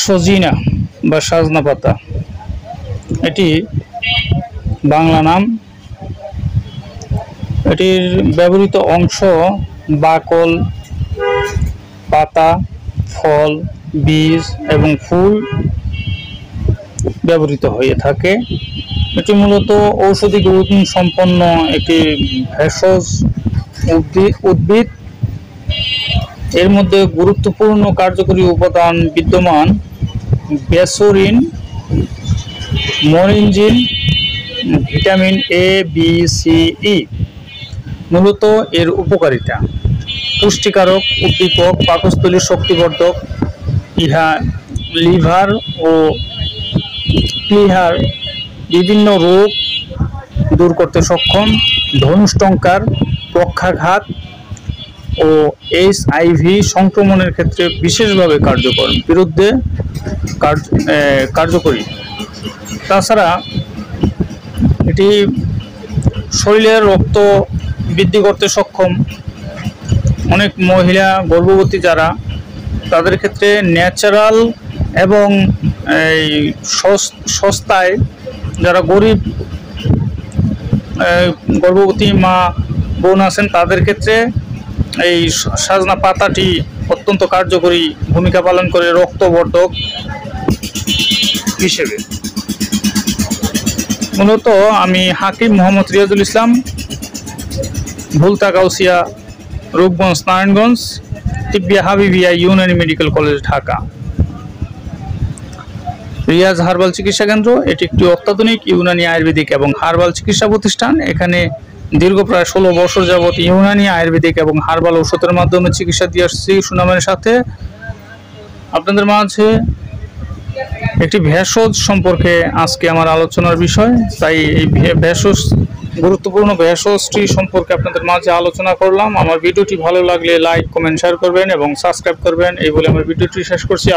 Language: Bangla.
সজিনা বা সাজনা পাতা, এটি বাংলা নাম। এটির ব্যবহৃত অংশ বাকল, পাতা, ফল, বীজ এবং ফুল ব্যবহৃত হয়ে থাকে। এটি মূলত ঔষধি গুণ সম্পন্ন একটি ভেষজ উদ্ভিদ। এর মধ্যে গুরুত্বপূর্ণ কার্যকরী উপাদান বিদ্যমান বেসোরিন, মরিনজিন, ভিটামিন এ, বি, সি, ই। মূলত এর উপকারিতা: পুষ্টিকারক, উদ্দীপক, পাকস্থলীর শক্তিবর্ধক। ইহা লিভার ও প্লিহার বিভিন্ন রোগ দূর করতে সক্ষম। ধনুষ্টঙ্কার, পক্ষাঘাত ও HIV সংক্রমণের ক্ষেত্রে বিশেষভাবে বিরুদ্ধে কার্যকরী। তাছাড়া এটি শরীরের রক্ত বৃদ্ধি করতে সক্ষম। অনেক মহিলা গর্ভবতী যারা, তাদের ক্ষেত্রে ন্যাচারাল এবং এই সস্তায়, যারা গরিব গর্ভবতী মা বোন আছেন, তাদের ক্ষেত্রে এই সাজনা পাতাটি অত্যন্ত কার্যকরী ভূমিকা পালন করে রক্তবর্ধক হিসেবে। মূলত আমি Hakim Mohammad Riazul Islam, Bhulta Gausia, Rupganj, Narayanganj, Tibbia Habibia Unani medical college, Dhaka. Riaz herbal চিকিৎসা কেন্দ্র এটি একটি অত্যাধুনিক ইউনানি আয়ুর্বেদিক এবং হার্বাল চিকিৎসা প্রতিষ্ঠান। এখানে দীর্ঘ প্রায় 16 বছর যাবত ইউনানি আয়ুর্বেদিক এবং হার্বাল ঔষধের মাধ্যমে চিকিৎসা দিয়ে আসছি সুনামের সাথে। আপনাদের মাঝে একটি ভেষজ সম্পর্কে আজকে আমার আলোচনার বিষয়, তাই এই গুরুত্বপূর্ণ ভেষজটি সম্পর্কে আপনাদের মাঝে আলোচনা করলাম। আমার ভিডিওটি ভালো লাগলে লাইক, কমেন্ট, শেয়ার করবেন এবং সাবস্ক্রাইব করবেন। এই বলে আমার ভিডিওটি শেষ করছি।